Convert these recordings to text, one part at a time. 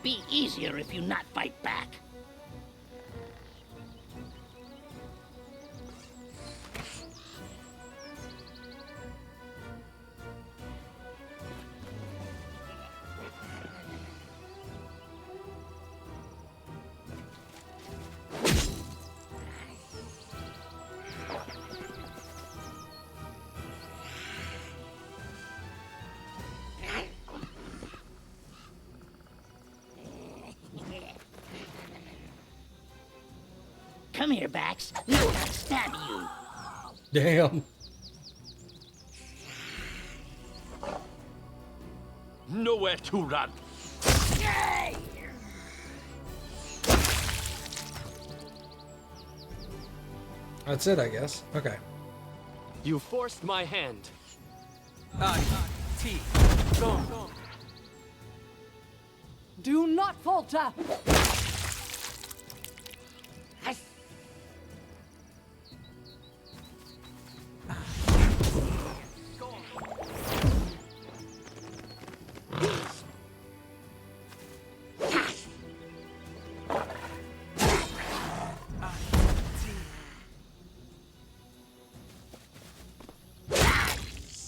be easier if you not fight back. Come here, Bax. Now I'll stab you. Damn. Nowhere to run. That's it, I guess. Okay. You forced my hand. Go. Do not falter.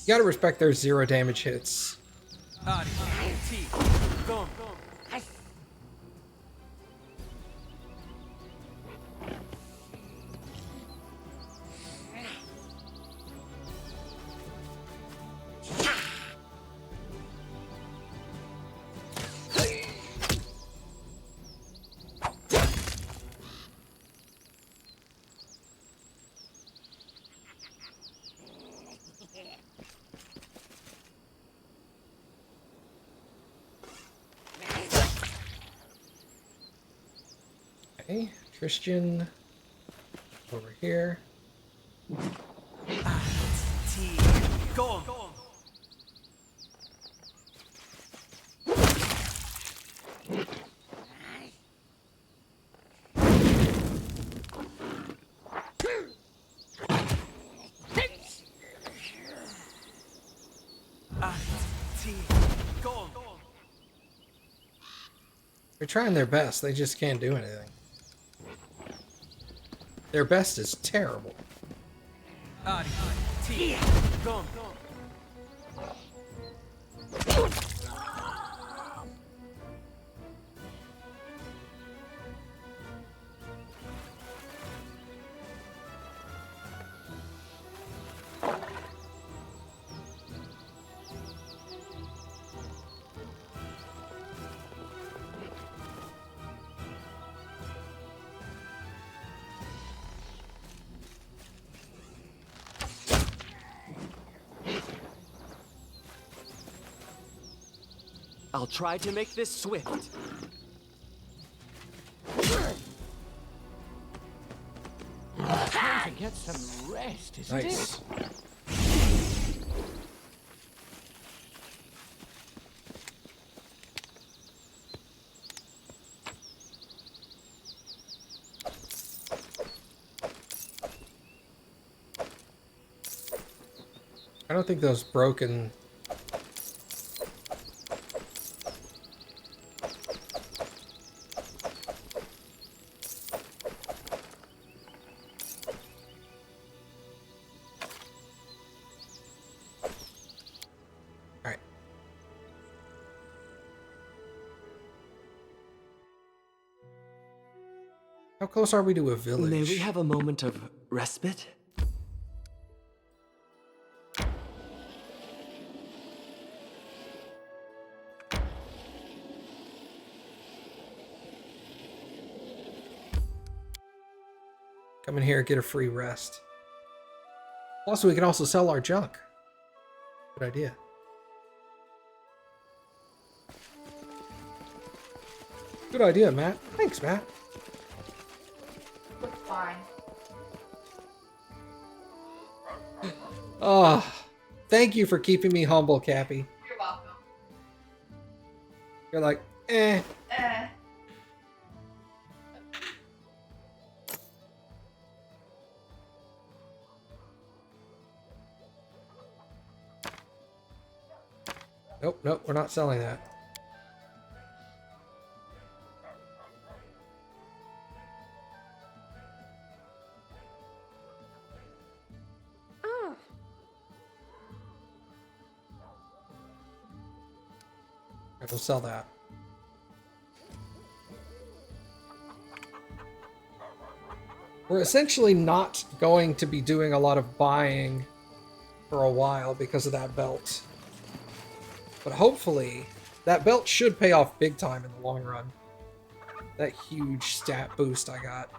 You gotta respect their 0 damage hits. Go. Okay, Christian over here. Go. They're trying their best, they just can't do anything. Their best is terrible. Go. I'll try to make this swift. Time to get some rest, isn't Nice. it? I don't think those broken... Alright. How close are we to a village? May we have a moment of respite? Come in here, get a free rest. Plus, we can also sell our junk. Good idea. Good idea, Matt. Thanks, Matt. Fine. Oh, thank you for keeping me humble, Cappy. You're welcome. You're like, eh. Nope, nope, we're not selling that. Alright, we'll sell that. We're essentially not going to be doing a lot of buying for a while because of that belt. But hopefully, that belt should pay off big time in the long run. That huge stat boost I got.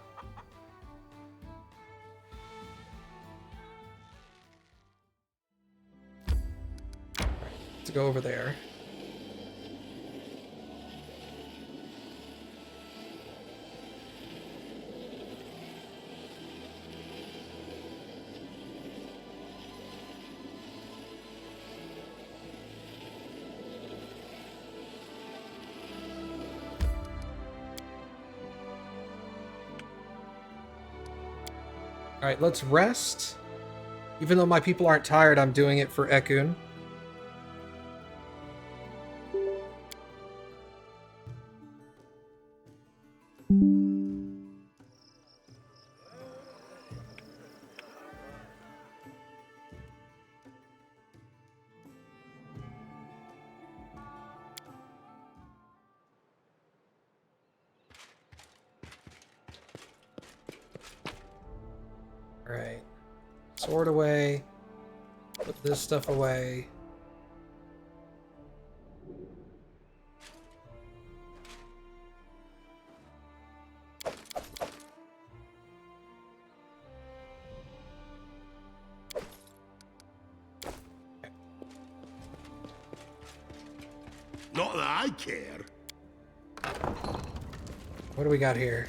Let's go over there. Alright, let's rest. Even though my people aren't tired, I'm doing it for Ekun. Alright. Sword away. Put this stuff away. Not that I care. What do we got here?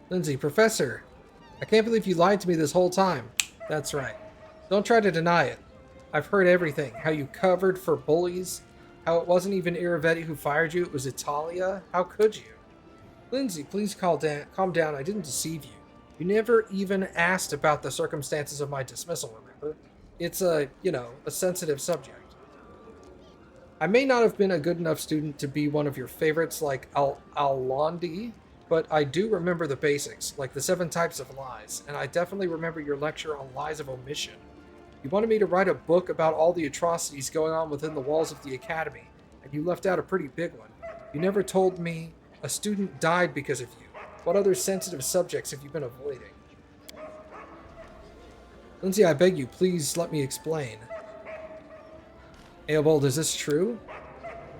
Lindsay, Professor, I can't believe you lied to me this whole time. That's right. Don't try to deny it. I've heard everything. How you covered for bullies. How it wasn't even Iravetti who fired you. It was Italia. How could you? Lindsay, please calm down. I didn't deceive you. You never even asked about the circumstances of my dismissal, remember? It's a sensitive subject. I may not have been a good enough student to be one of your favorites like Alandi, but I do remember the basics, like the 7 types of lies, and I definitely remember your lecture on lies of omission. You wanted me to write a book about all the atrocities going on within the walls of the academy, and you left out a pretty big one. You never told me a student died because of you. What other sensitive subjects have you been avoiding? Lindsay, I beg you, please let me explain. Eobold, is this true?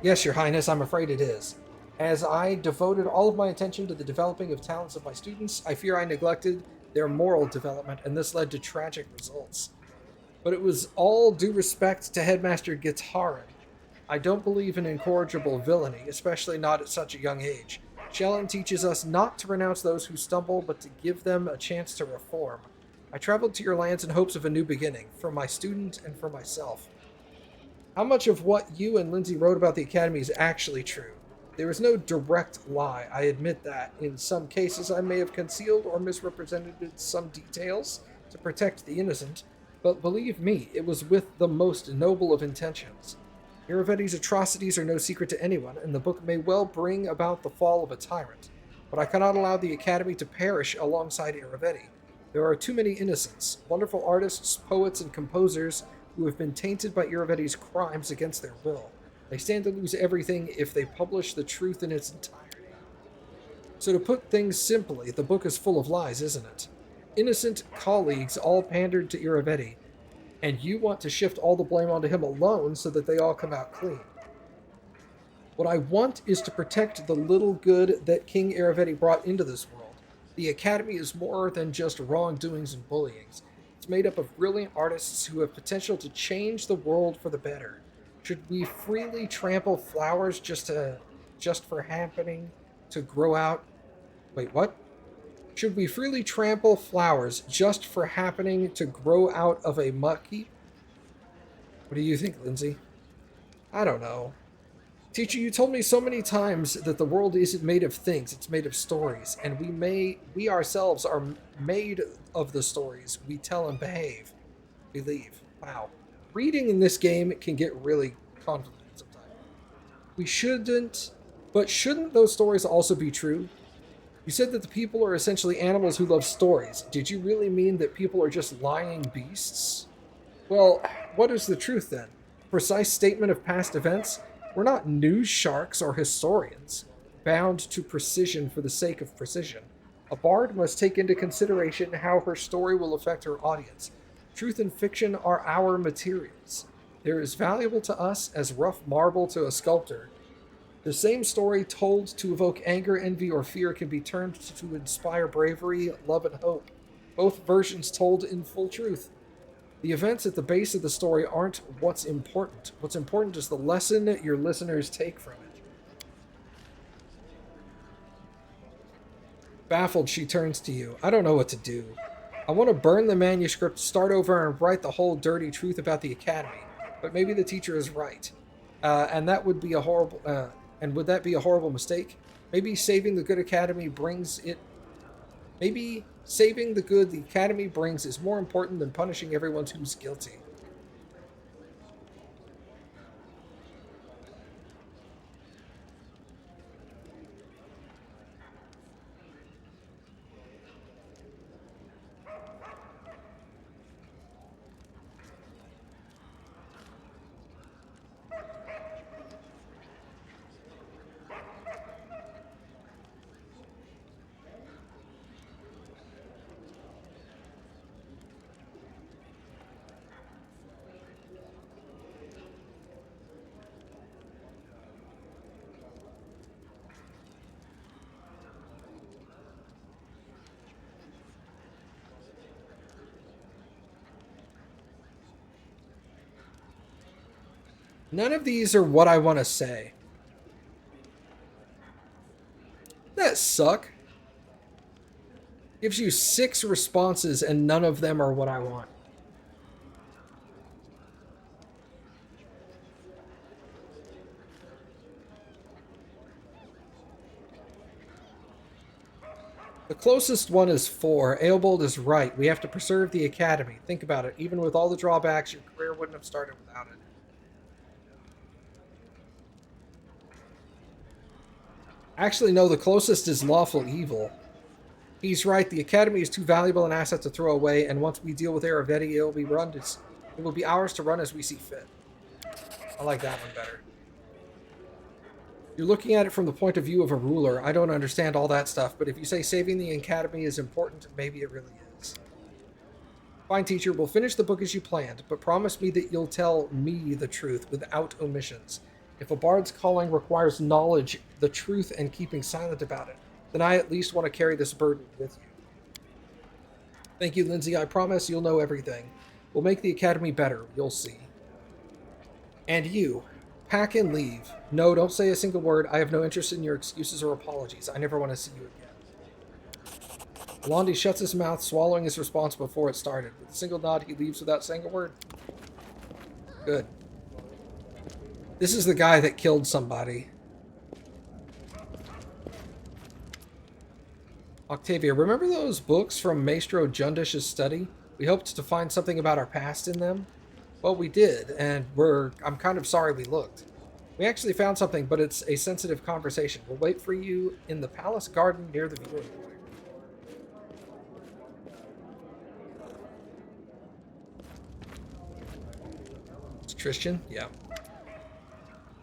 Yes, Your Highness, I'm afraid it is. As I devoted all of my attention to the developing of talents of my students, I fear I neglected their moral development, and this led to tragic results. But it was all due respect to Headmaster Gitarin. I don't believe in incorrigible villainy, especially not at such a young age. Shellen teaches us not to renounce those who stumble, but to give them a chance to reform. I traveled to your lands in hopes of a new beginning, for my student and for myself. How much of what you and Lindsay wrote about the Academy is actually true? There is no direct lie, I admit that. In some cases, I may have concealed or misrepresented some details to protect the innocent, but believe me, it was with the most noble of intentions. Iravetti's atrocities are no secret to anyone, and the book may well bring about the fall of a tyrant. But I cannot allow the Academy to perish alongside Iravetti. There are too many innocents, wonderful artists, poets, and composers who have been tainted by Iravetti's crimes against their will. They stand to lose everything if they publish the truth in its entirety. So to put things simply, the book is full of lies, isn't it? Innocent colleagues all pandered to Iravetti, and you want to shift all the blame onto him alone so that they all come out clean. What I want is to protect the little good that King Iravetti brought into this world. The Academy is more than just wrongdoings and bullyings. It's made up of brilliant artists who have potential to change the world for the better. Should we freely trample flowers just for happening to grow out? Wait, what? Should we freely trample flowers just for happening to grow out of a muck heap? What do you think, Lindsay? I don't know. Teacher, you told me so many times that the world isn't made of things, it's made of stories, and we ourselves are made of the stories we tell and believe. Wow. Reading in this game can get really convoluted sometimes. Shouldn't those stories also be true? You said that the people are essentially animals who love stories. Did you really mean that people are just lying beasts? Well, what is the truth then? precise statement of past events. We're not news sharks or historians, bound to precision for the sake of precision. A bard must take into consideration how her story will affect her audience. Truth and fiction are our materials. They're as valuable to us as rough marble to a sculptor. The same story told to evoke anger, envy, or fear can be turned to inspire bravery, love, and hope. Both versions told in full truth. The events at the base of the story aren't what's important. What's important is the lesson your listeners take from it. Baffled, she turns to you. I don't know what to do. I want to burn the manuscript, start over, and write the whole dirty truth about the academy. But maybe the teacher is right. And that would be a horrible... and would that be a horrible mistake? Maybe saving the good academy brings it... Maybe saving the good the academy brings is more important than punishing everyone who's guilty. None of these are what I want to say. That suck. Gives you 6 responses and none of them are what I want. The closest one is 4. Aelbold is right. We have to preserve the academy. Think about it. Even with all the drawbacks, your career wouldn't have started without it. Actually, no, the closest is lawful evil. He's right, the academy is too valuable an asset to throw away, and once we deal with Aravetti, it will be ours to run as we see fit. I like that one better. You're looking at it from the point of view of a ruler. I don't understand all that stuff, but if you say saving the academy is important, maybe it really is. Fine, teacher, we'll finish the book as you planned, but promise me that you'll tell me the truth without omissions. If a bard's calling requires knowledge, the truth, and keeping silent about it, then I at least want to carry this burden with you. Thank you, Lindsay. I promise you'll know everything. We'll make the academy better. You'll see. And you, pack and leave. No, don't say a single word. I have no interest in your excuses or apologies. I never want to see you again. Alandi shuts his mouth, swallowing his response before it started. With a single nod, he leaves without saying a word. Good. This is the guy that killed somebody. Octavia, remember those books from Maestro Jundish's study? We hoped to find something about our past in them. Well, we did, and I'm kind of sorry we looked. We actually found something, but it's a sensitive conversation. We'll wait for you in the palace garden near the viewing point. It's Christian? Yeah.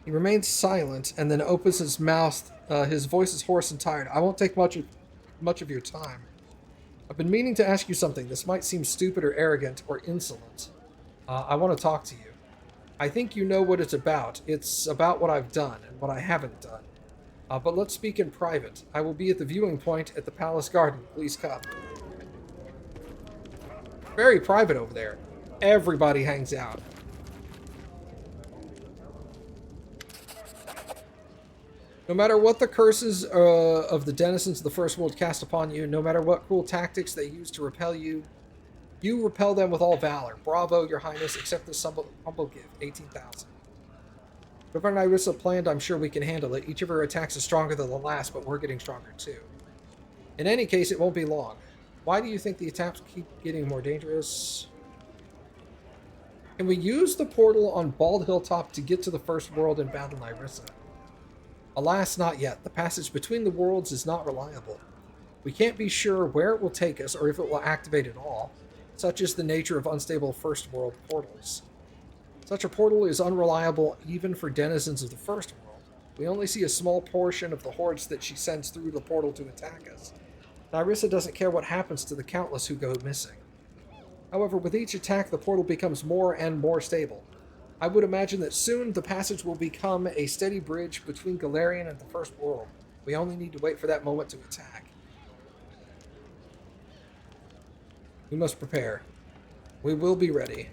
He remains silent and then opens his mouth. His voice is hoarse and tired. I won't take much of your time. I've been meaning to ask you something. This might seem stupid or arrogant or insolent. I want to talk to you. I think you know what it's about. It's about what I've done and what I haven't done. But let's speak in private. I will be at the viewing point at the palace garden. Please come. Very private over there. Everybody hangs out. No matter what the curses of the denizens of the First World cast upon you, no matter what cruel tactics they use to repel you, you repel them with all valor. Bravo, your highness. Accept this humble gift. 18,000. Whatever Nyrissa planned, I'm sure we can handle it. Each of her attacks is stronger than the last, but we're getting stronger too. In any case, it won't be long. Why do you think the attacks keep getting more dangerous? Can we use the portal on Bald Hilltop to get to the First World and battle Nyrissa? Alas, not yet. The passage between the worlds is not reliable. We can't be sure where it will take us or if it will activate at all. Such is the nature of unstable First World portals. Such a portal is unreliable even for denizens of the First World. We only see a small portion of the hordes that she sends through the portal to attack us. Nyrissa doesn't care what happens to the countless who go missing. However, with each attack, the portal becomes more and more stable. I would imagine that soon the passage will become a steady bridge between Galarian and the First World. We only need to wait for that moment to attack. We must prepare. We will be ready.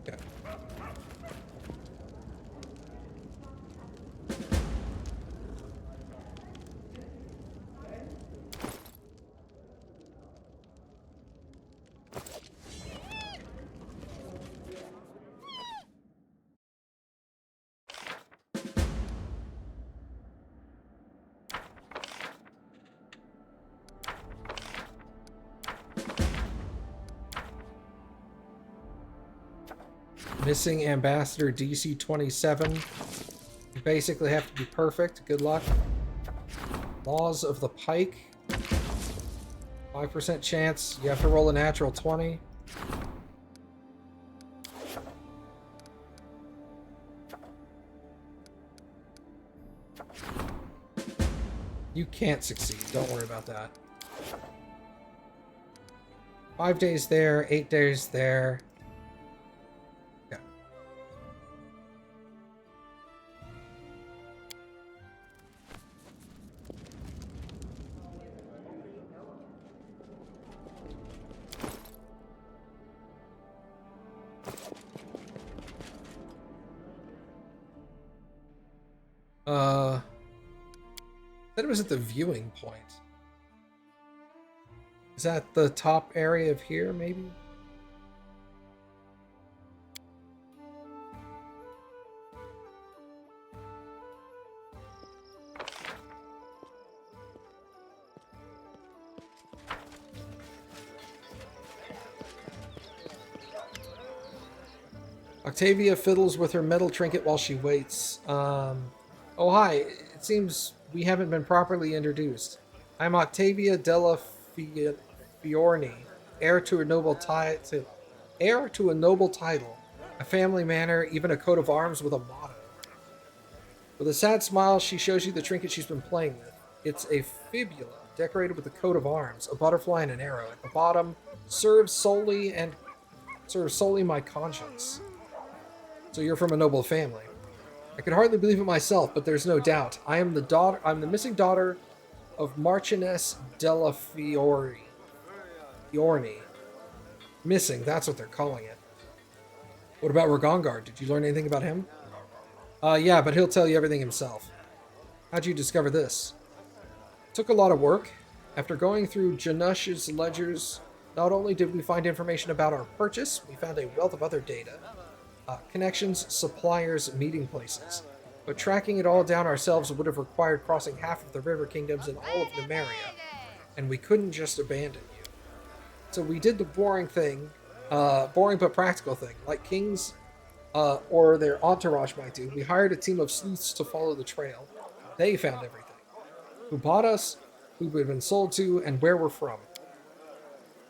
Okay. Missing Ambassador DC-27. You basically have to be perfect. Good luck. Laws of the Pike. 5% chance. You have to roll a natural 20. You can't succeed. Don't worry about that. 5 days there, 8 days there. Said it was at the viewing point. Is that the top area of here, maybe? Octavia fiddles with her metal trinket while she waits. Oh, hi. It seems we haven't been properly introduced. I'm Octavia della Fiorni, heir to a noble title, a family manor, even a coat of arms with a motto. With a sad smile, she shows you the trinket she's been playing with. It's a fibula, decorated with a coat of arms, a butterfly and an arrow. At the bottom, serves solely my conscience. So you're from a noble family. I could hardly believe it myself, but there's no doubt. I'm the missing daughter of Marchioness della Fiorni. Missing, that's what they're calling it. What about Ragongard? Did you learn anything about him? Yeah, but he'll tell you everything himself. How'd you discover this? Took a lot of work. After going through Janush's ledgers, not only did we find information about our purchase, we found a wealth of other data. Connections, suppliers, meeting places. But tracking it all down ourselves would have required crossing half of the river kingdoms and all of Numeria. And we couldn't just abandon you. So we did the boring thing, boring but practical thing, like kings or their entourage might do. We hired a team of sleuths to follow the trail. They found everything. Who bought us, who we've been sold to, and where we're from.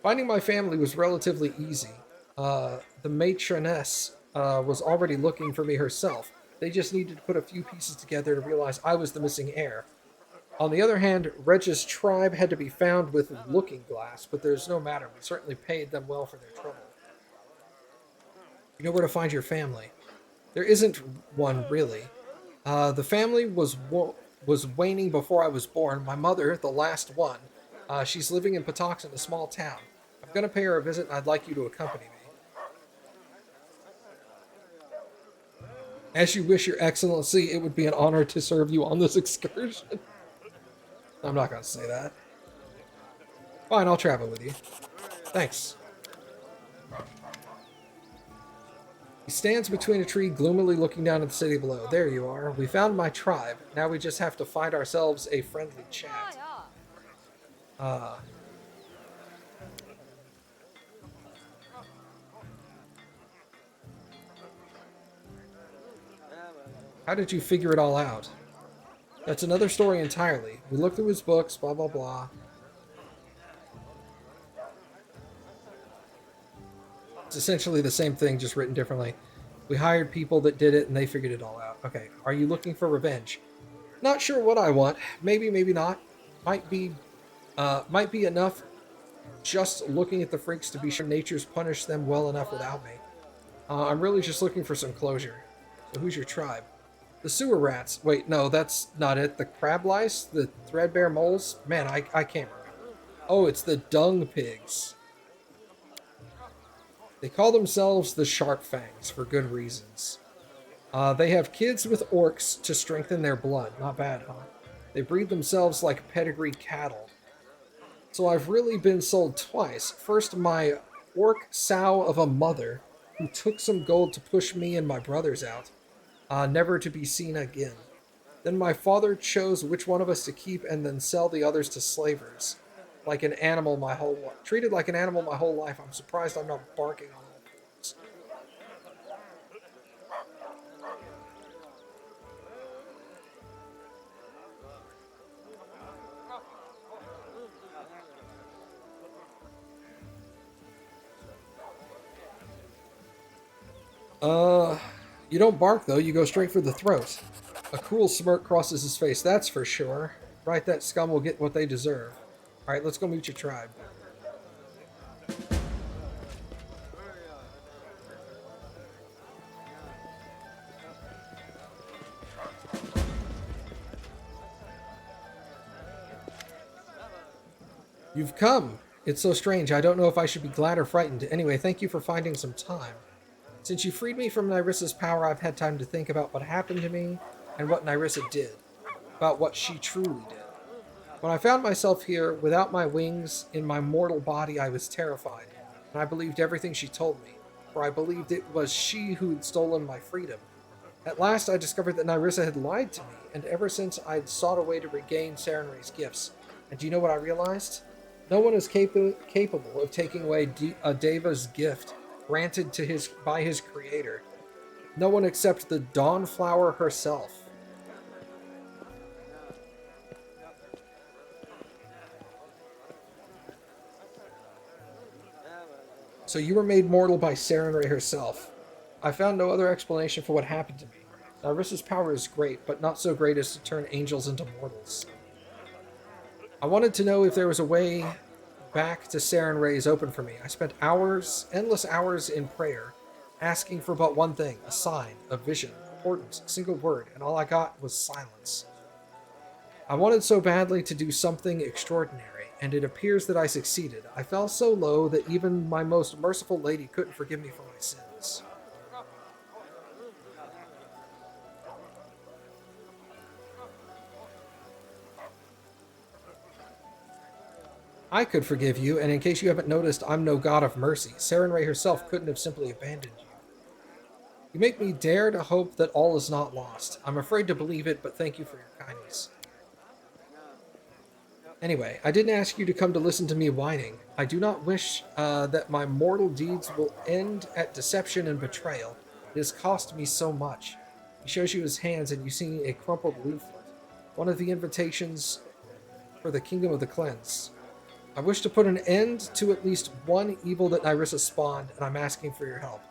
Finding my family was relatively easy. The matroness was already looking for me herself. They just needed to put a few pieces together to realize I was the missing heir. On the other hand, Reg's tribe had to be found with looking glass, but there's no matter. We certainly paid them well for their trouble. You know where to find your family. There isn't one, really. The family was waning before I was born. My mother, the last one, she's living in Patox in a small town. I'm going to pay her a visit, and I'd like you to accompany me. As you wish, Your Excellency, it would be an honor to serve you on this excursion. I'm not going to say that. Fine, I'll travel with you. Thanks. He stands between a tree, gloomily looking down at the city below. There you are. We found my tribe. Now we just have to find ourselves a friendly chat. How did you figure it all out? That's another story entirely. We looked through his books, blah, blah, blah. It's essentially the same thing, just written differently. We hired people that did it, and they figured it all out. Okay, are you looking for revenge? Not sure what I want. Maybe, maybe not. Might be enough just looking at the freaks to be sure nature's punished them well enough without me. I'm really just looking for some closure. So who's your tribe? The sewer rats. Wait, no, that's not it. The crab lice? The threadbare moles? Man, I can't remember. Oh, it's the dung pigs. They call themselves the Sharp Fangs for good reasons. They have kids with orcs to strengthen their blood. Not bad, huh? They breed themselves like pedigree cattle. So I've really been sold twice. First, my orc sow of a mother, who took some gold to push me and my brothers out, never to be seen again. Then my father chose which one of us to keep and then sell the others to slavers. Like an animal my whole life. Treated like an animal my whole life. I'm surprised I'm not barking on all fours. You don't bark though, you go straight for the throat. A cruel smirk crosses his face, that's for sure. Right, that scum will get what they deserve. Alright, let's go meet your tribe. You've come! It's so strange, I don't know if I should be glad or frightened. Anyway, thank you for finding some time. Since you freed me from Nyrissa's power, I've had time to think about what happened to me and what Nyrissa did. About what she truly did. When I found myself here, without my wings, in my mortal body, I was terrified. And I believed everything she told me, for I believed it was she who had stolen my freedom. At last I discovered that Nyrissa had lied to me, and ever since I'd sought a way to regain Sarenrae's gifts. And do you know what I realized? No one is capable of taking away a Deva's gift granted to by his creator. No one except the Dawnflower herself. So you were made mortal by Sarenrae herself. I found no other explanation for what happened to me. Nyrissa's power is great, but not so great as to turn angels into mortals. I wanted to know if there was a way back to Sarenrae is open for me. I spent hours, endless hours in prayer, asking for but one thing, a sign, a vision, a portent, a single word, and all I got was silence. I wanted so badly to do something extraordinary, and it appears that I succeeded. I fell so low that even my most merciful lady couldn't forgive me for my sins. I could forgive you, and in case you haven't noticed, I'm no god of mercy. Sarenrae herself couldn't have simply abandoned you. You make me dare to hope that all is not lost. I'm afraid to believe it, but thank you for your kindness. Anyway, I didn't ask you to come to listen to me whining. I do not wish that my mortal deeds will end at deception and betrayal. It has cost me so much. He shows you his hands, and you see a crumpled leaflet. One of the invitations for the Kingdom of the Cleanse. I wish to put an end to at least one evil that Nyrissa spawned, and I'm asking for your help.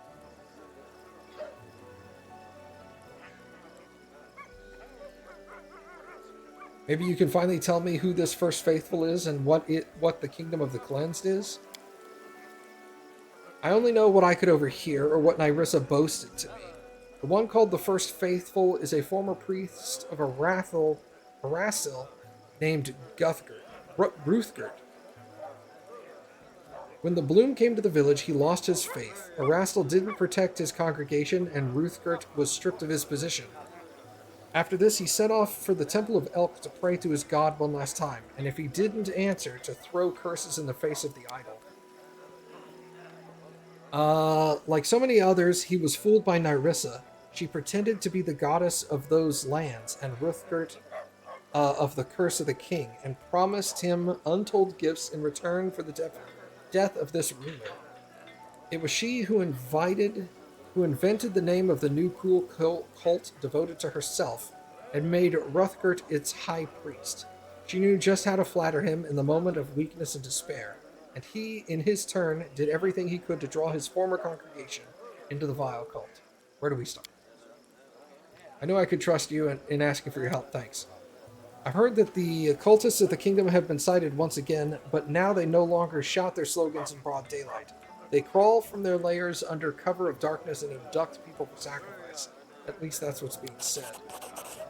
Maybe you can finally tell me who this first faithful is and what the Kingdom of the Cleansed is? I only know what I could overhear, or what Nyrissa boasted to me. The one called the First Faithful is a former priest of Arathil named Ruthgert. When the bloom came to the village, he lost his faith. Erastil didn't protect his congregation, and Ruthgert was stripped of his position. After this, he set off for the Temple of Elk to pray to his god one last time, and if he didn't answer, to throw curses in the face of the idol. Like so many others, he was fooled by Nyrissa. She pretended to be the goddess of those lands, and Ruthgert of the curse of the king, and promised him untold gifts in return for the death of this ruler. It was she who invented the name of the new cruel cult devoted to herself, and made Ruthgert its high priest. She knew just how to flatter him in the moment of weakness and despair, and he, in his turn, did everything he could to draw his former congregation into the vile cult. Where do we start? I knew I could trust you in asking for your help. Thanks. I've heard that the cultists of the kingdom have been sighted once again, but now they no longer shout their slogans in broad daylight. They crawl from their lairs under cover of darkness and abduct people for sacrifice. At least that's what's being said.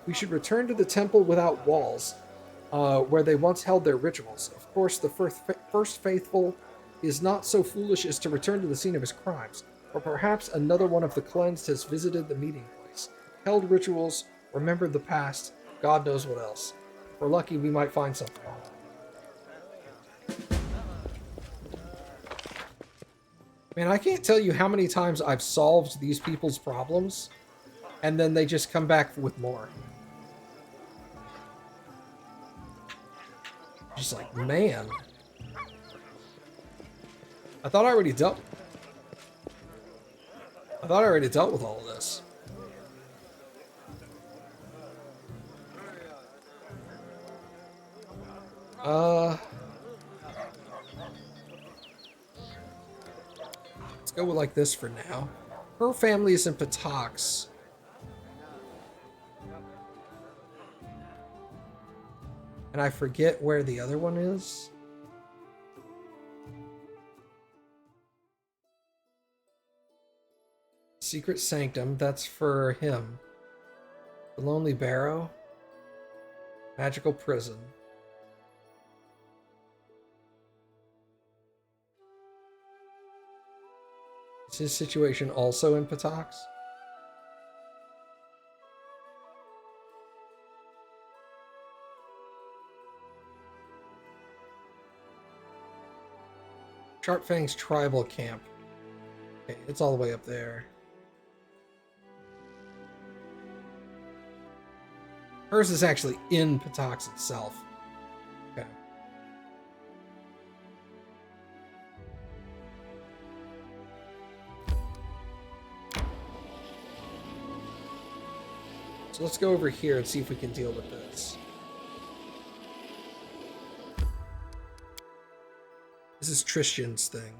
We should return to the temple without walls, where they once held their rituals. Of course, the first faithful is not so foolish as to return to the scene of his crimes, or perhaps another one of the cleansed has visited the meeting place, held rituals, remembered the past, God knows what else. If we're lucky, we might find something. Man, I can't tell you how many times I've solved these people's problems, and then they just come back with more. Just like, man. I thought I already dealt with all of this. Let's go with like this for now. Her family is in Patox. And I forget where the other one is. Secret Sanctum, that's for him. The Lonely Barrow. Magical Prison. Is his situation also in Patox? Sharpfang's tribal camp. Okay, it's all the way up there. Hers is actually in Patox itself. Okay. So let's go over here and see if we can deal with this. This is Tristan's thing.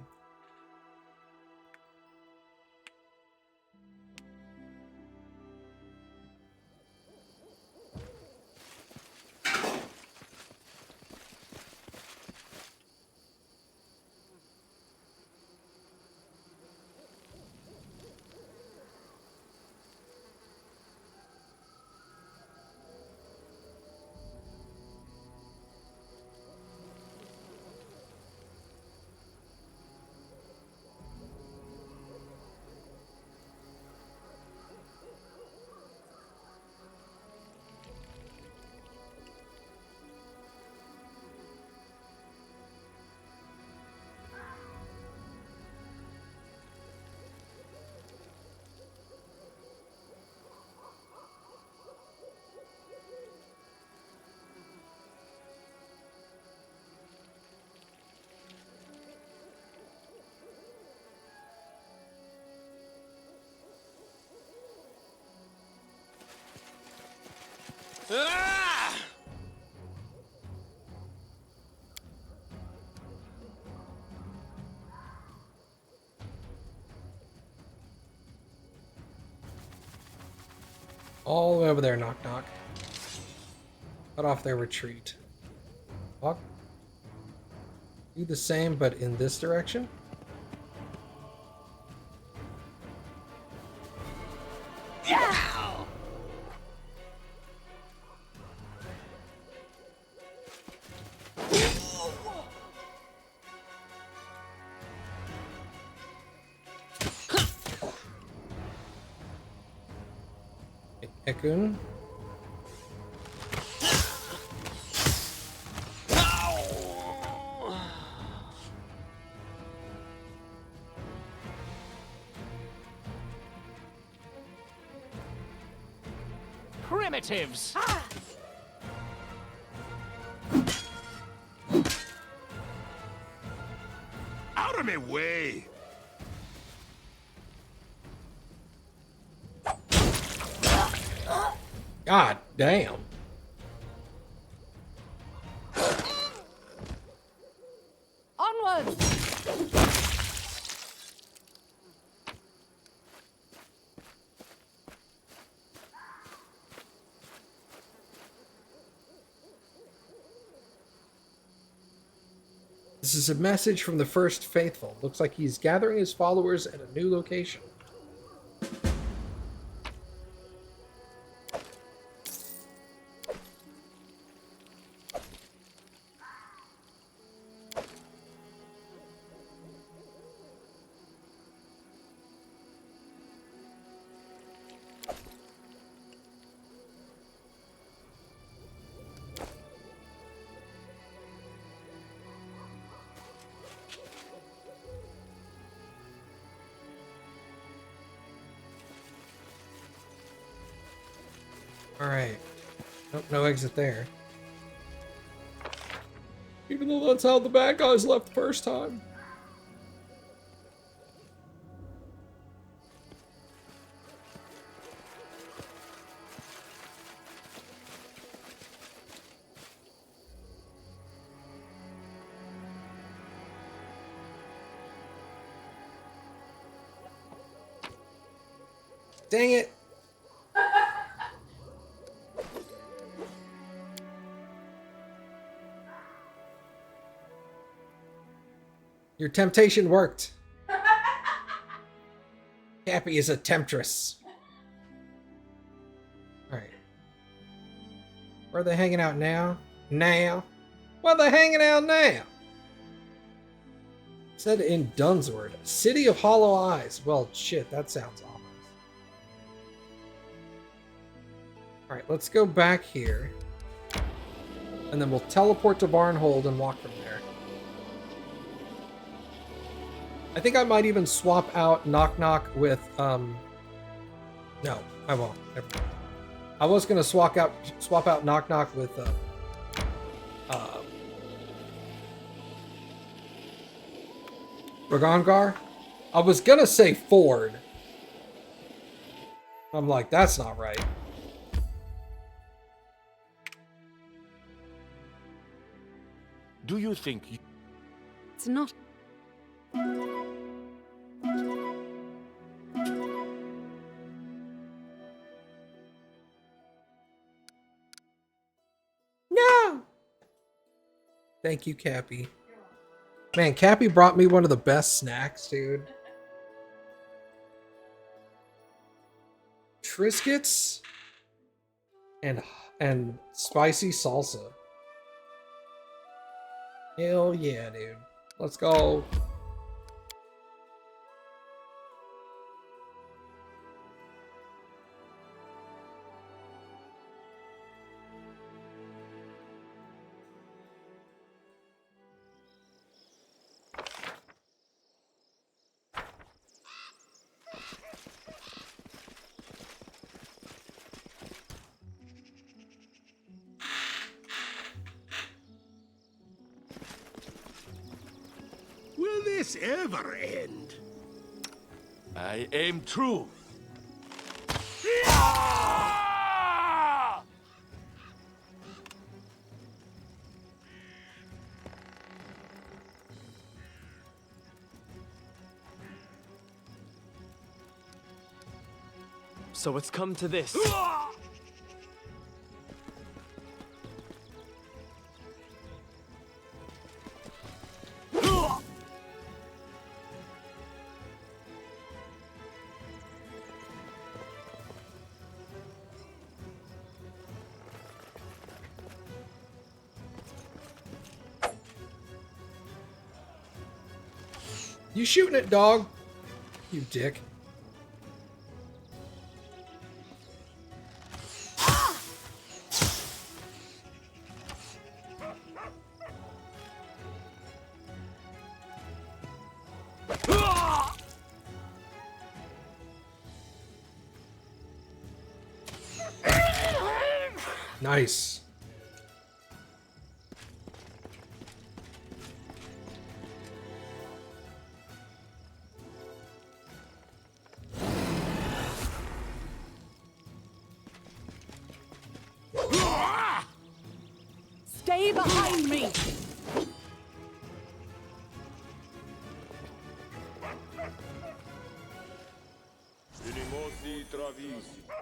Ah! All the way over there, Nok-Nok. Cut off their retreat. Walk. Do the same, but in this direction. Ekun. Primitives! Out of my way! God damn. Onward! This is a message from the first faithful. Looks like he's gathering his followers at a new location. Alright. Nope, no exit there. Even though that's how the bad guys left the first time. Dang it! Your temptation worked. Cappy is a temptress. Alright. Where are they hanging out now? Now? Where are they hanging out now? Said in Dunsword, City of Hollow Eyes. Well, shit, that sounds ominous. Alright, let's go back here. And then we'll teleport to Barnhold and walk from there. I think I might even swap out Nok-Nok with, no, I won't. Never mind. I was gonna swap out Nok-Nok with, Ragongar. I was gonna say Ford. I'm like, that's not right. Do you think It's not. No! Thank you, Cappy. Man, Cappy brought me one of the best snacks, dude. Triscuits and spicy salsa. Hell yeah, dude. Let's go. will this ever end? I aim true. So it's come to this. You shooting it, dog? You dick. Nice. Stay behind me!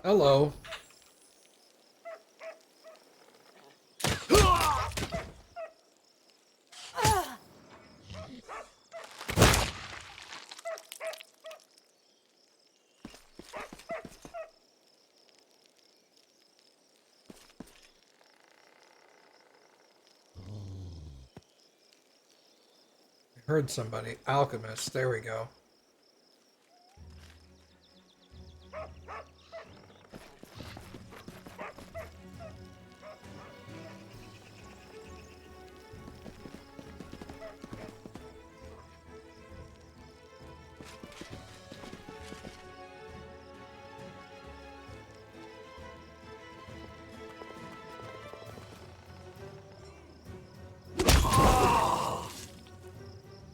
Hello. Heard somebody. Alchemist. There we go.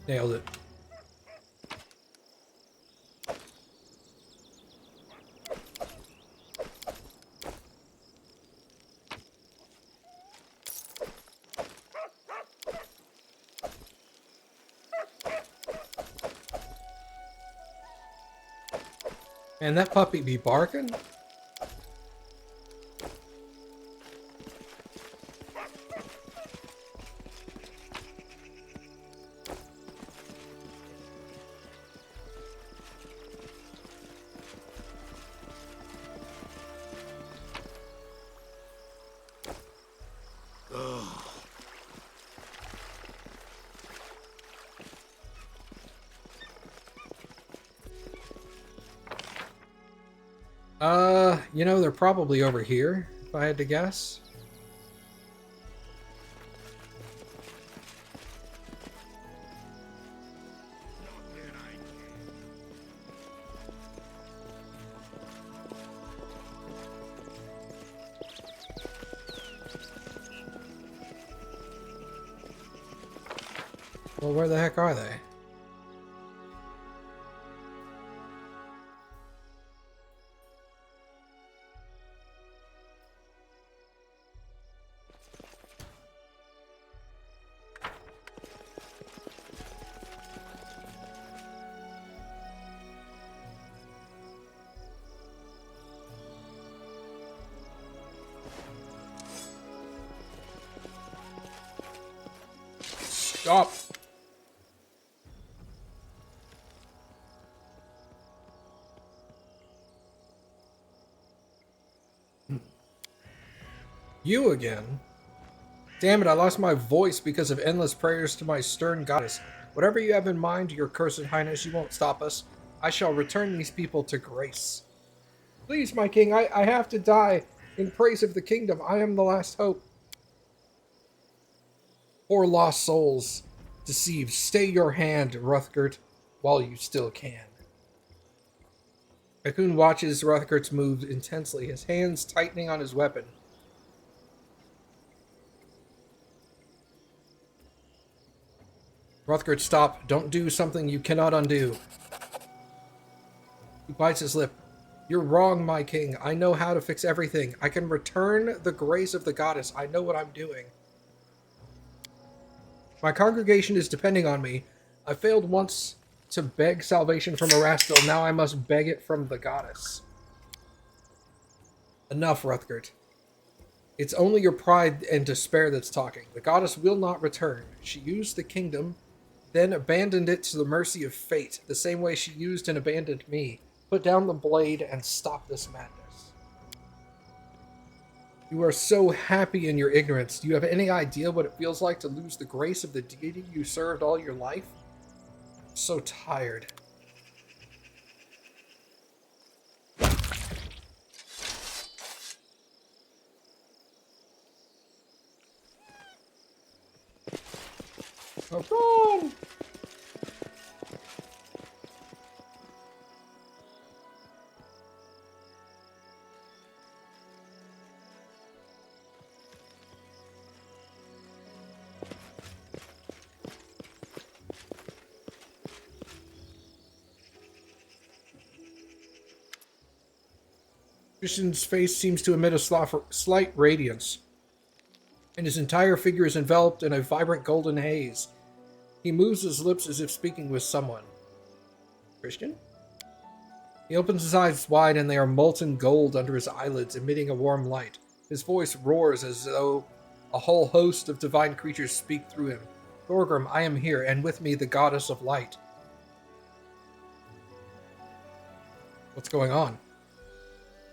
Nailed it. Man, that puppy be barking? You know, they're probably over here, if I had to guess. Well, where the heck are they? Stop! You again? Damn it, I lost my voice because of endless prayers to my stern goddess. Whatever you have in mind, your cursed highness, you won't stop us. I shall return these people to grace. Please, my king, I have to die in praise of the kingdom. I am the last hope. Poor lost souls. Deceived. Stay your hand, Ruthgert, while you still can. Akun watches Ruthgert's moves intensely, his hands tightening on his weapon. Ruthgert, stop. Don't do something you cannot undo. He bites his lip. You're wrong, my king. I know how to fix everything. I can return the grace of the goddess. I know what I'm doing. My congregation is depending on me. I failed once to beg salvation from Erastil. Now I must beg it from the goddess. Enough, Ruthgert. It's only your pride and despair that's talking. The goddess will not return. She used the kingdom, then abandoned it to the mercy of fate, the same way she used and abandoned me. Put down the blade and stop this madness. You are so happy in your ignorance. Do you have any idea what it feels like to lose the grace of the deity you served all your life? I'm so tired. Oh, run! Christian's face seems to emit a slight radiance, and his entire figure is enveloped in a vibrant golden haze. He moves his lips as if speaking with someone. Christian? He opens his eyes wide, and they are molten gold under his eyelids, emitting a warm light. His voice roars as though a whole host of divine creatures speak through him. Thorgrim, I am here, and with me the goddess of light. What's going on?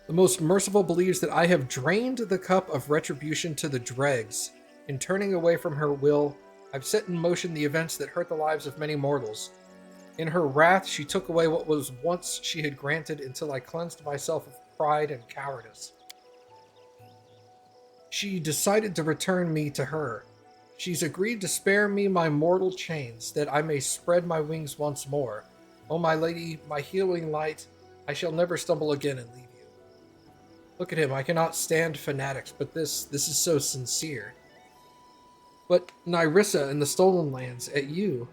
The most merciful believes that I have drained the cup of retribution to the dregs. In turning away from her will, I've set in motion the events that hurt the lives of many mortals. In her wrath, she took away what was once she had granted until I cleansed myself of pride and cowardice. She decided to return me to her. She's agreed to spare me my mortal chains, that I may spread my wings once more. Oh, my lady, my healing light, I shall never stumble again and leave you. Look at him, I cannot stand fanatics, but this is so sincere. But Nyrissa and the Stolen Lands, at you.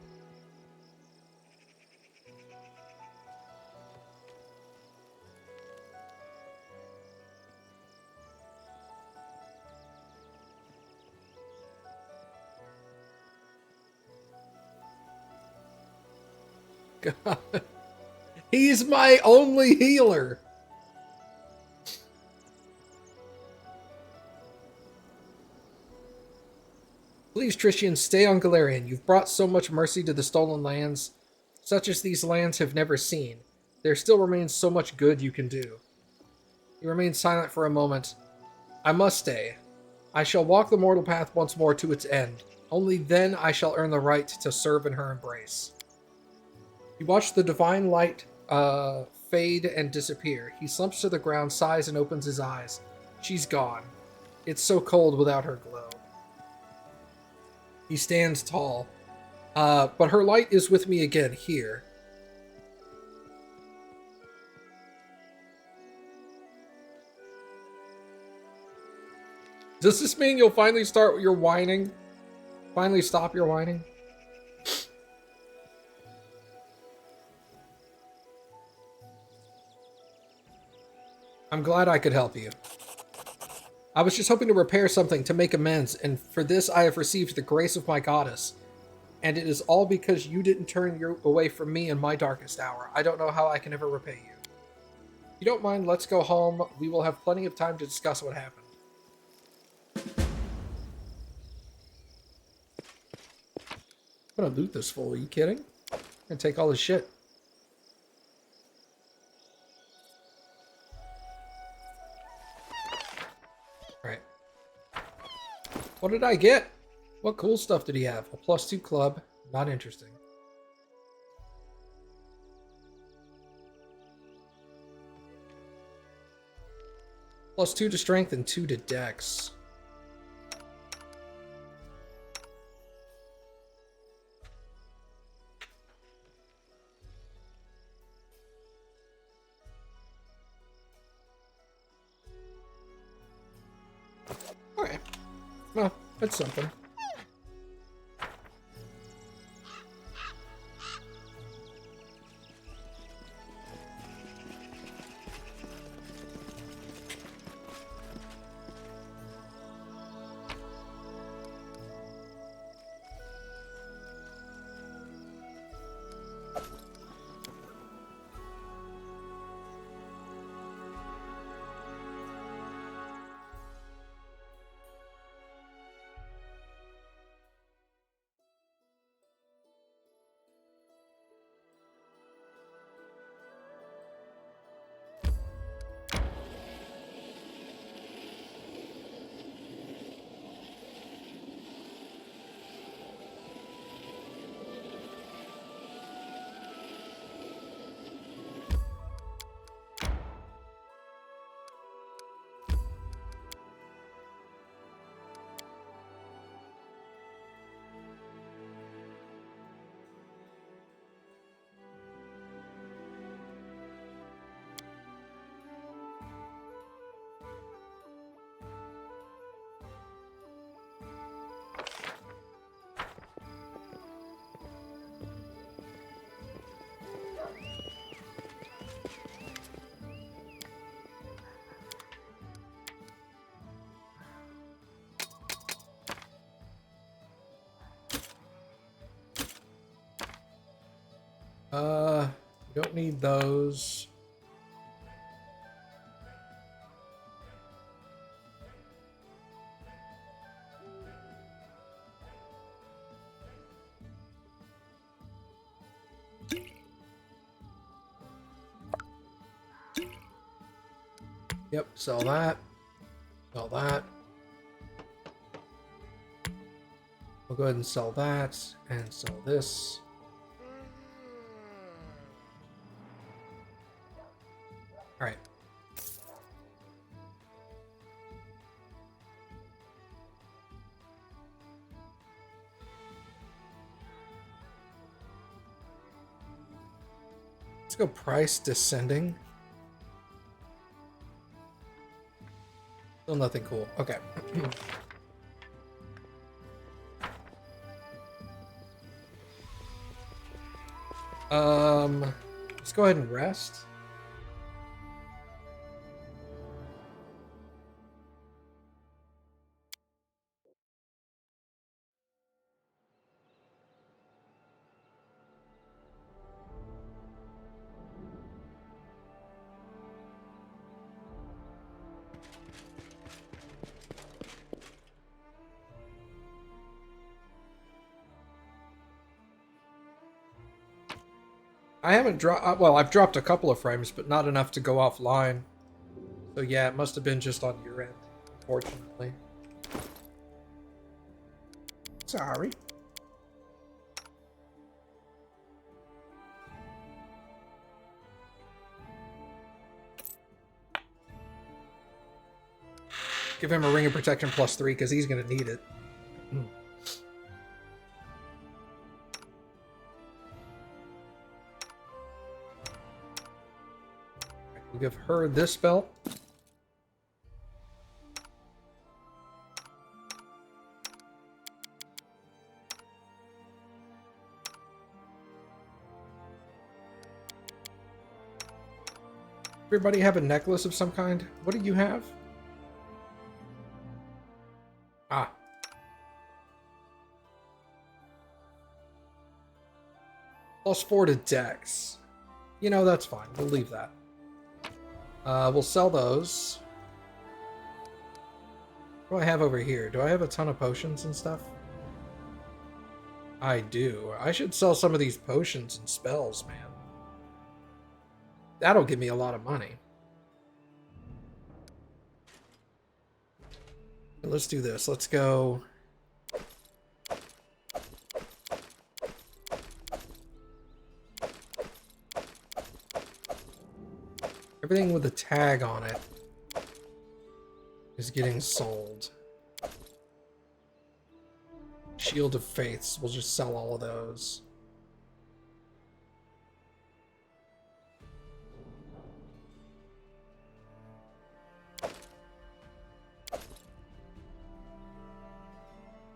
God. He's my only healer. Please, Tritian, stay on Galarian. You've brought so much mercy to the Stolen Lands, such as these lands have never seen. There still remains so much good you can do. He remained silent for a moment. I must stay. I shall walk the mortal path once more to its end. Only then I shall earn the right to serve in her embrace. He watched the divine light fade and disappear. He slumps to the ground, sighs, and opens his eyes. She's gone. It's so cold without her glow. He stands tall. But her light is with me again, here. Does this mean you'll finally start your whining? Finally stop your whining? I'm glad I could help you. I was just hoping to repair something to make amends, and for this I have received the grace of my goddess. And it is all because you didn't turn away from me in my darkest hour. I don't know how I can ever repay you. If you don't mind, let's go home. We will have plenty of time to discuss what happened. I'm gonna loot this fool. Are you kidding? I'm gonna take all his shit. Alright. What did I get? What cool stuff did he have? A +2 club. Not interesting. +2 to strength and 2 to dex. Okay. Well, that's something. You don't need those. Yep, sell that. Sell that. We'll go ahead and sell that and sell this. All right. Let's go price descending. Still nothing cool. Okay. Let's go ahead and rest. I haven't dropped, well, I've dropped a couple of frames, but not enough to go offline. So yeah, it must have been just on your end, unfortunately. Sorry. Give him a Ring of Protection +3, because he's going to need it. We'll give her this belt. Everybody have a necklace of some kind? What do you have? Ah. +4 to Dex. You know, that's fine. We'll leave that. We'll sell those. What do I have over here? Do I have a ton of potions and stuff? I do. I should sell some of these potions and spells, man. That'll give me a lot of money. Let's do this. Let's go. Everything with a tag on it is getting sold. Shield of Faiths. We'll just sell all of those.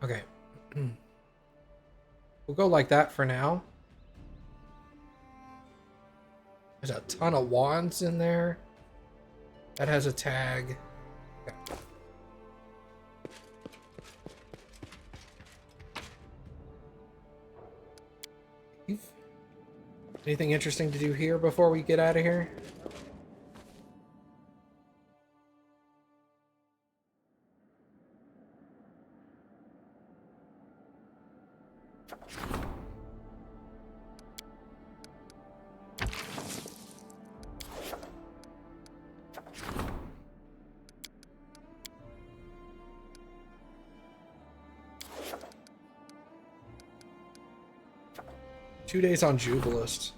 Okay. We'll go like that for now. There's a ton of wands in there. That has a tag. Okay. Anything interesting to do here before we get out of here? Two days on Jubilist.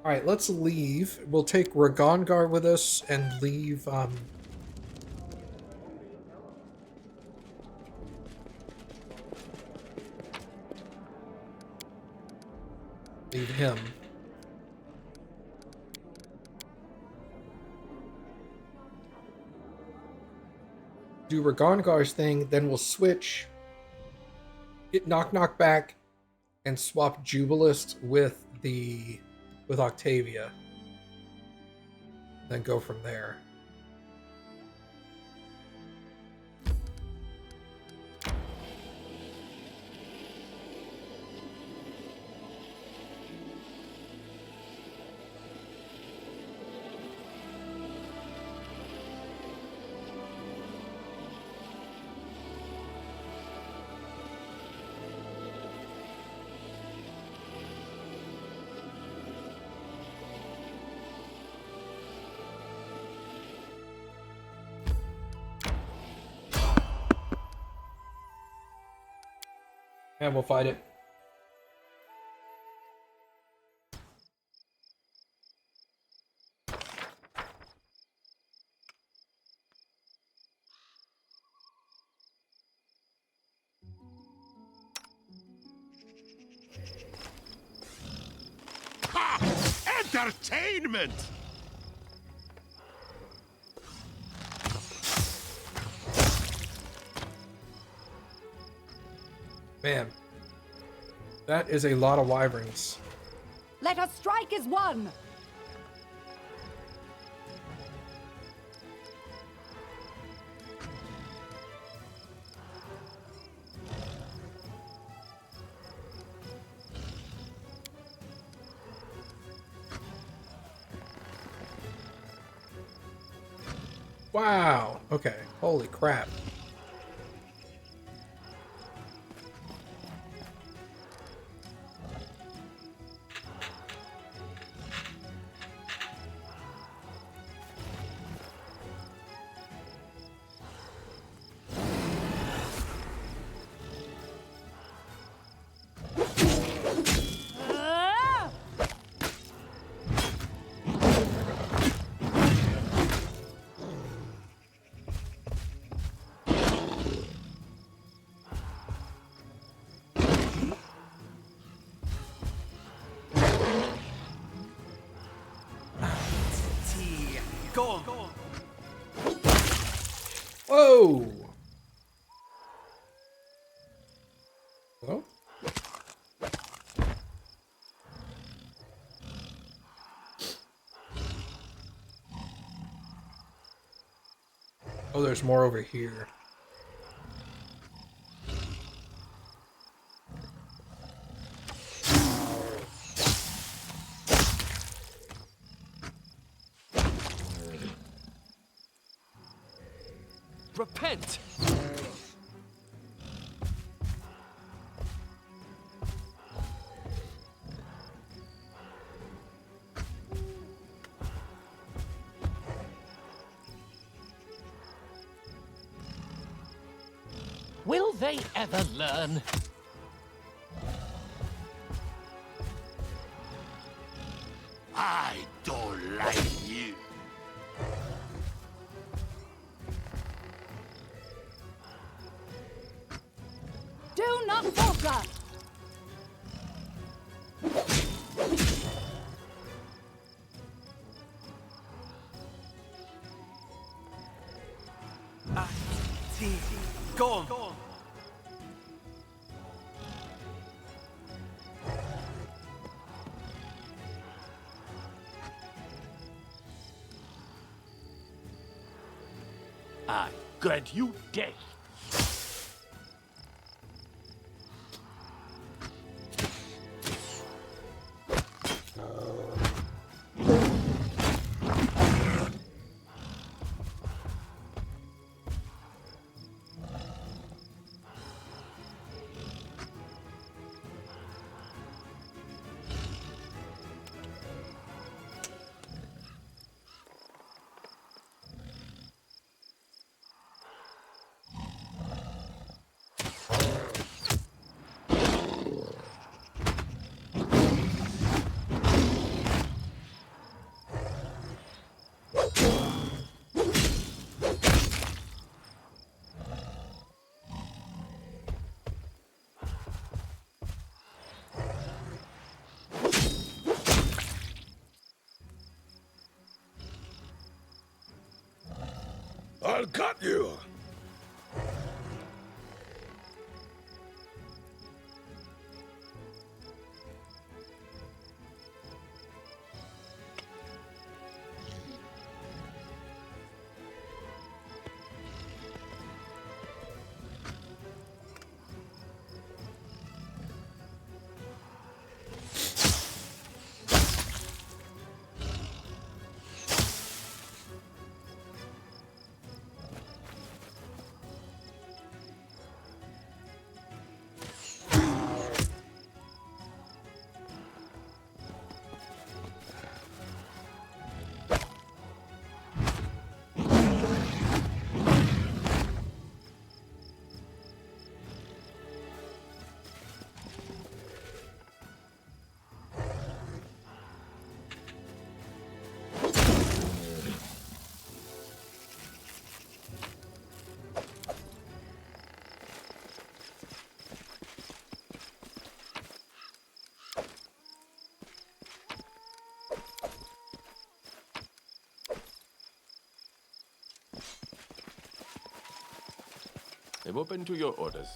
Alright, let's leave. We'll take Ragongar with us and leave, leave him. Do Ragongar's thing, then we'll switch. Get Nok-Nok back and swap Jubilist with Octavia. Then go from there. And we'll fight it. Ha! Entertainment! Man, that is a lot of wyverns. Let us strike as one! Wow. Okay. Holy crap. Ah! Go! Whoa! Hello? Oh, there's more over here. Repent! Will they ever learn? I don't like you. Do not falter! Go! I grant you death. I'll cut you. I'm open to your orders.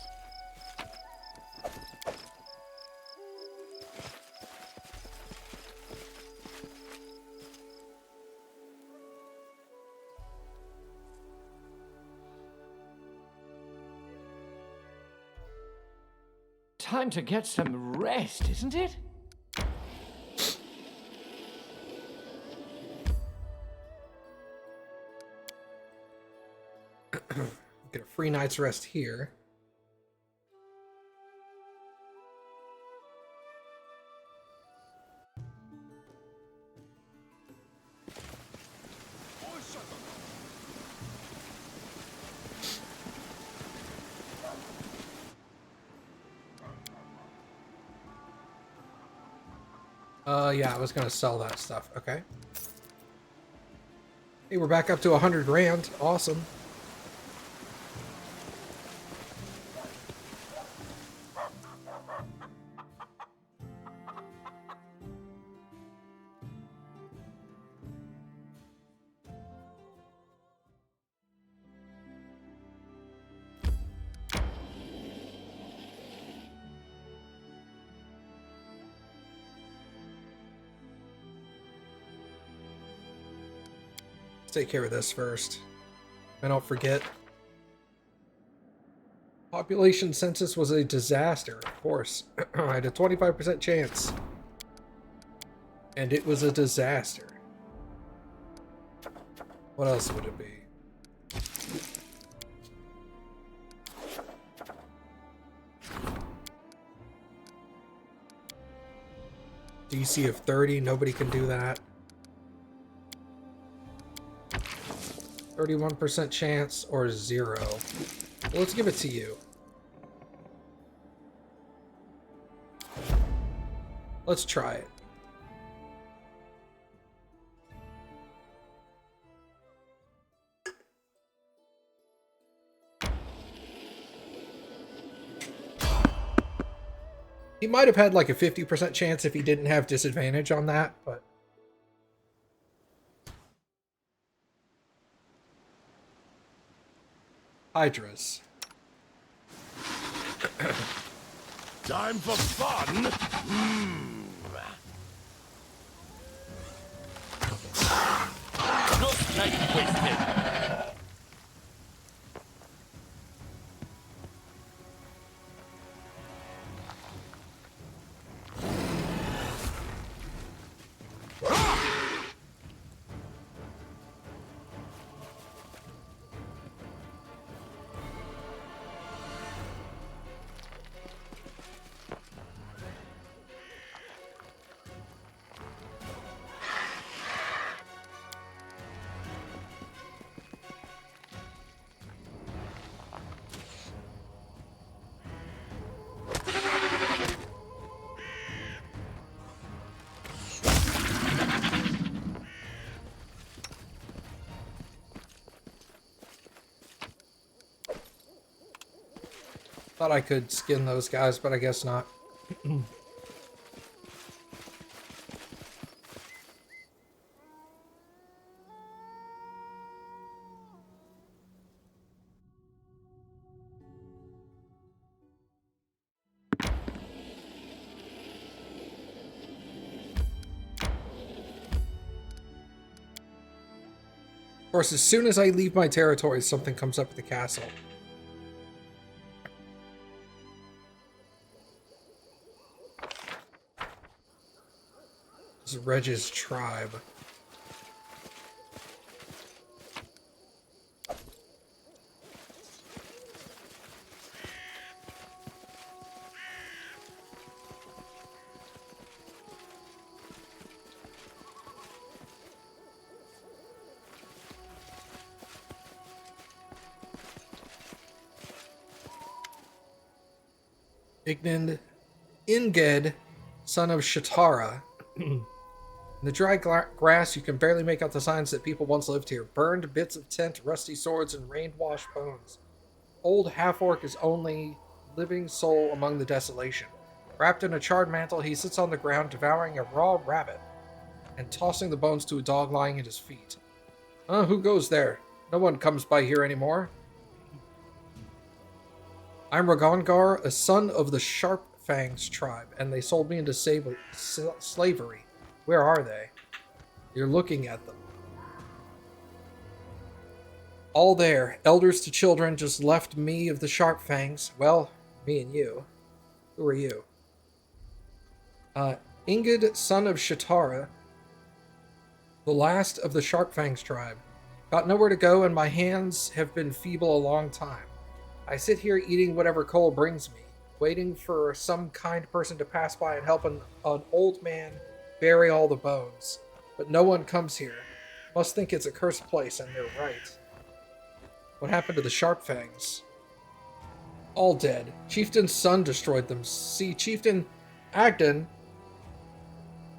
Time to get some rest, isn't it? Get a free night's rest here. Yeah, I was gonna sell that stuff. Okay. Hey, we're back up to 100 grand. Awesome. Take care of this first. I don't forget. Population census was a disaster, of course. I had a 25% chance. And it was a disaster. What else would it be? DC of 30, nobody can do that. 31% chance or 0. Well, let's give it to you. Let's try it. He might have had like a 50% chance if he didn't have disadvantage on that, but... Hydras. Time for fun? No time wasted. Thought I could skin those guys, but I guess not. Of course, as soon as I leave my territory, something comes up at the castle. This is Reg's tribe. Inged, son of Shatara. In the dry grass, you can barely make out the signs that people once lived here. Burned bits of tent, rusty swords, and rain-washed bones. Old half-orc is only living soul among the desolation. Wrapped in a charred mantle, he sits on the ground, devouring a raw rabbit and tossing the bones to a dog lying at his feet. Who goes there? No one comes by here anymore. I'm Ragongar, a son of the Sharp Fangs tribe, and they sold me into slavery. Where are they? You're looking at them. All there, elders to children, just left me of the Sharp Fangs. Well, me and you. Who are you? Ingid, son of Shatara, the last of the Sharp Fangs tribe. Got nowhere to go, and my hands have been feeble a long time. I sit here eating whatever Cole brings me, waiting for some kind person to pass by and help an old man bury all the bones. But no one comes here. Must think it's a cursed place, and they're right. What happened to the Sharp Fangs? All dead. Chieftain's son destroyed them. See, Chieftain Agden,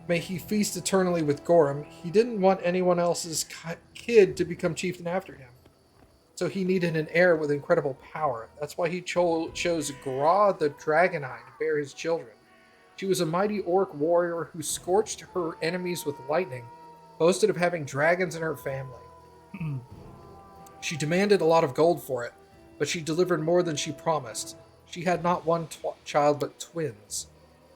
may he feast eternally with Gorham, he didn't want anyone else's kid to become chieftain after him. So he needed an heir with incredible power. That's why he chose Gra the Dragoneye to bear his children. She was a mighty orc warrior who scorched her enemies with lightning, boasted of having dragons in her family. She demanded a lot of gold for it, but she delivered more than she promised. She had not one child, but twins.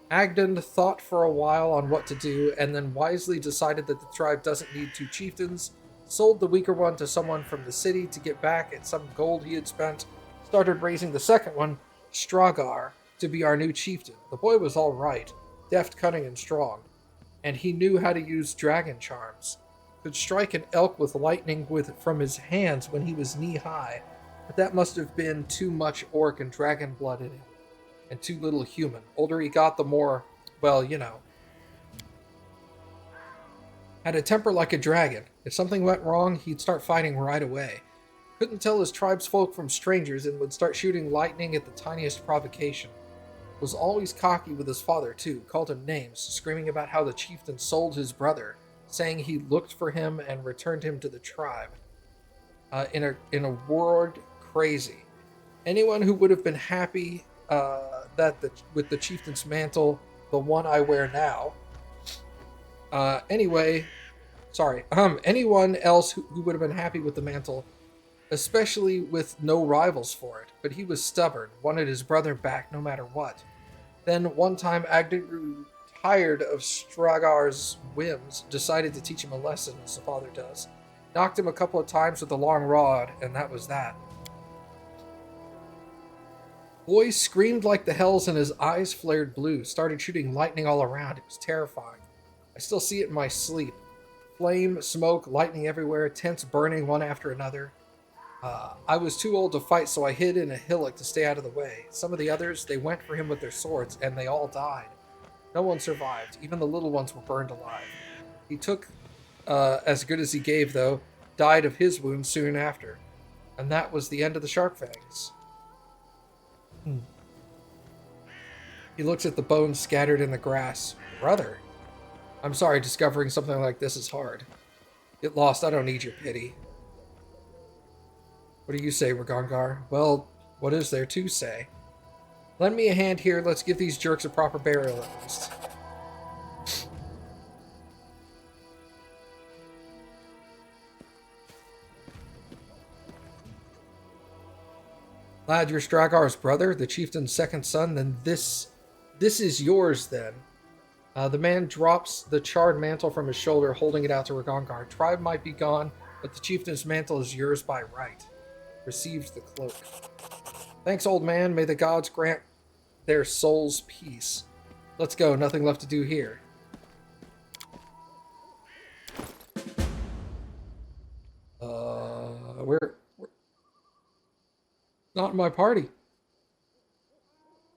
Agden thought for a while on what to do, and then wisely decided that the tribe doesn't need 2 chieftains, sold the weaker one to someone from the city to get back at some gold he had spent, started raising the second one, Stragar, to be our new chieftain. The boy was all right, deft, cunning, and strong, and he knew how to use dragon charms. Could strike an elk with lightning from his hands when he was knee-high, but that must have been too much orc and dragon blood in him, and too little human. Older he got, the more, well, you know. Had a temper like a dragon. If something went wrong, he'd start fighting right away. Couldn't tell his tribesfolk from strangers and would start shooting lightning at the tiniest provocation. Was always cocky with his father, too. Called him names, screaming about how the chieftain sold his brother, saying he looked for him and returned him to the tribe. In a word, crazy. Anyone who would have been happy with the chieftain's mantle, the one I wear now. Anyone else who would have been happy with the mantle, especially with no rivals for it. But he was stubborn, wanted his brother back no matter what. Then one time Agden grew tired of Stragar's whims, decided to teach him a lesson, as the father does. Knocked him a couple of times with a long rod, and that was that. Boy screamed like the hells and his eyes flared blue, started shooting lightning all around. It was terrifying. I still see it in my sleep. Flame, smoke, lightning everywhere, tents burning one after another. I was too old to fight, so I hid in a hillock to stay out of the way. Some of the others, they went for him with their swords, and they all died. No one survived. Even the little ones were burned alive. He took as good as he gave, though, died of his wounds soon after. And that was the end of the Sharp Fangs. He looks at the bones scattered in the grass. Brother, I'm sorry discovering something like this is hard. Get lost, I don't need your pity. What do you say, Ragongar? Well, what is there to say? Lend me a hand here, let's give these jerks a proper burial at least. Lad, you're Stragar's brother, the chieftain's second son, then this is yours, then. The man drops the charred mantle from his shoulder, holding it out to Ragongar. Tribe might be gone, but the chieftain's mantle is yours by right. Receives the cloak. Thanks, old man. May the gods grant their souls peace. Let's go. Nothing left to do here. We're not in my party.